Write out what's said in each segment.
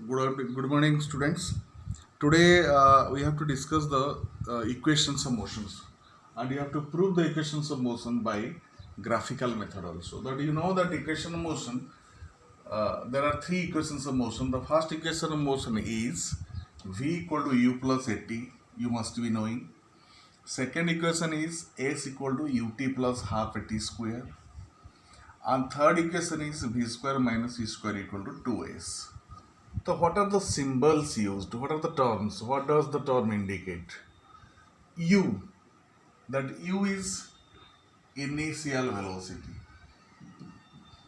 Good morning, students. Today we have to discuss the equations of motions, and you have to prove the equations of motion by graphical method also. That you know that equation of motion, there are three equations of motion. The first equation of motion is v equal to u plus at. You must be knowing. Second equation is s equal to ut plus half at square, and third equation is v square minus u square equal to 2s. So what are the symbols used? What are the terms? What does the term indicate? U. That U is initial velocity.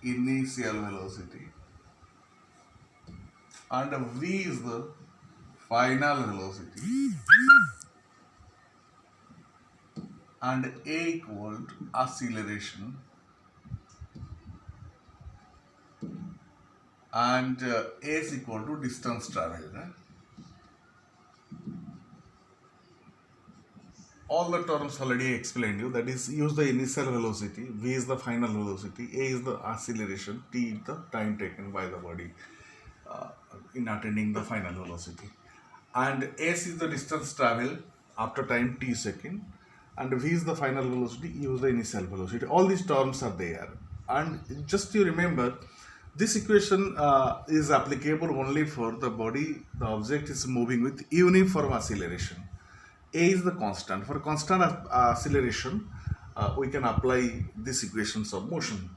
Initial velocity. And V is the final velocity. And A equal to acceleration. And A is equal to distance traveled. All the terms already explained you. That is, use the initial velocity, V is the final velocity, A is the acceleration, T is the time taken by the body in attaining the final velocity, and S is the distance travel after time t second, and V is the final velocity, use the initial velocity. All these terms are there, and just you remember, this equation is applicable only for the body, the object is moving with uniform acceleration. A is the constant. For constant acceleration, we can apply these equations of motion.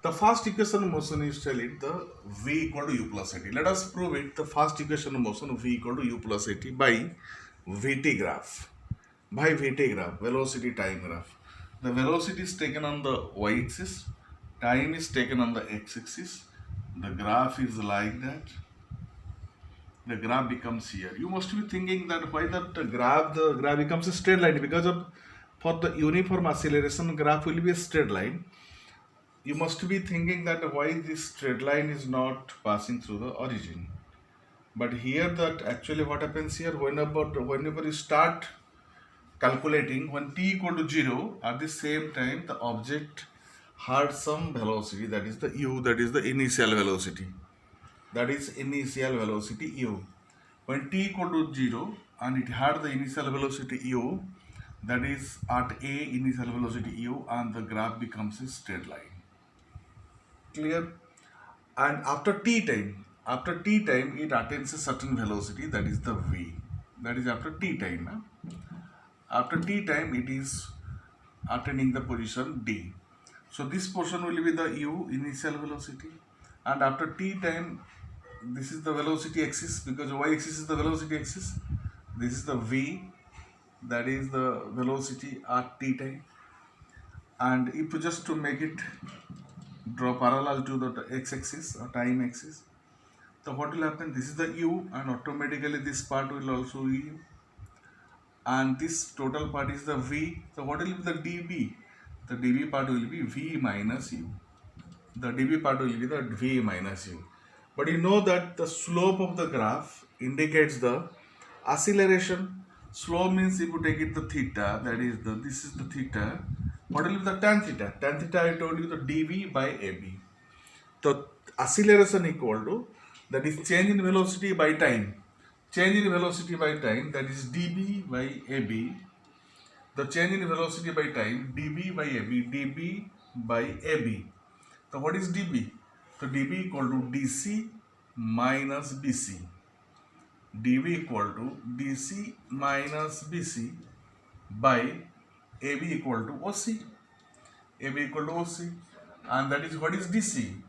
The first equation of motion is telling the V equal to u plus at. Let us prove it. The first equation of motion, V equal to u plus at by Vt graph. By Vt graph, velocity time graph. The velocity is taken on the y-axis, time is taken on the x-axis. The graph is like that. The graph becomes here. You must be thinking that why that the graph becomes a straight line, because of for the uniform acceleration, graph will be a straight line. You must be thinking that why this straight line is not passing through the origin. But here that actually what happens here, whenever you start calculating, when t equal to 0, at the same time the object had some velocity, that is the u, that is the initial velocity. That is initial velocity u. When t equal to 0 and it had the initial velocity u, that is at a initial velocity u, and the graph becomes a straight line. Clear? And after t time it attains a certain velocity, that is the v. That is after t time. After t time it is attaining the position d. So this portion will be the u, initial velocity, and after t time this is the velocity axis, because y-axis is the velocity axis. This is the v, that is the velocity at t time. And if just to make it draw parallel to the x-axis or time axis, so what will happen? This is the u, and automatically this part will also be u, and this total part is the v. So what will be the db? The db part will be v minus u. The db part will be the v minus u. But you know that the slope of the graph indicates the acceleration. Slope means if you take it the theta, that is this is the theta. What will be the tan theta? Tan theta, I told you, the dv by ab. So acceleration equal to, that is change in velocity by time. Change in velocity by time, that is db by ab. The change in velocity by time, db by ab, db by ab. So what is db? So db equal to dc minus bc. dv equal to dc minus bc by ab equal to oc. ab equal to oc. And that is, what is dc?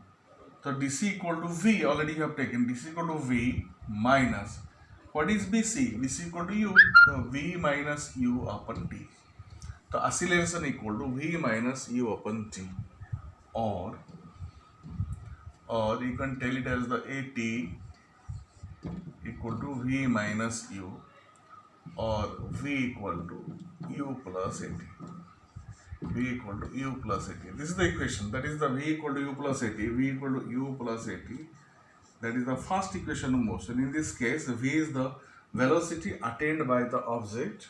So dc equal to v, already you have taken. dc equal to v minus, what is bc? bc equal to u. So v minus u upon t. So acceleration equal to v minus u upon t, or you can tell it as the at equal to v minus u, or v equal to u plus at. v equal to u plus at. This is the equation. That is the v equal to u plus at. v equal to u plus at. That is the first equation of motion. In this case, v is the velocity attained by the object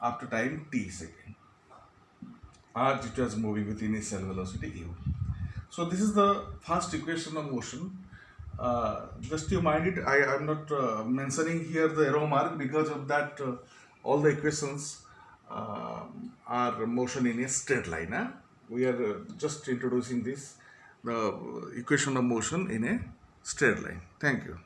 after time t second, as it was moving with initial velocity u. So this is the first equation of motion. Just you mind it, I'm not mentioning here the arrow mark because of that all the equations are motion in a straight line. Huh? We are just introducing this, the equation of motion in a straight line. Thank you.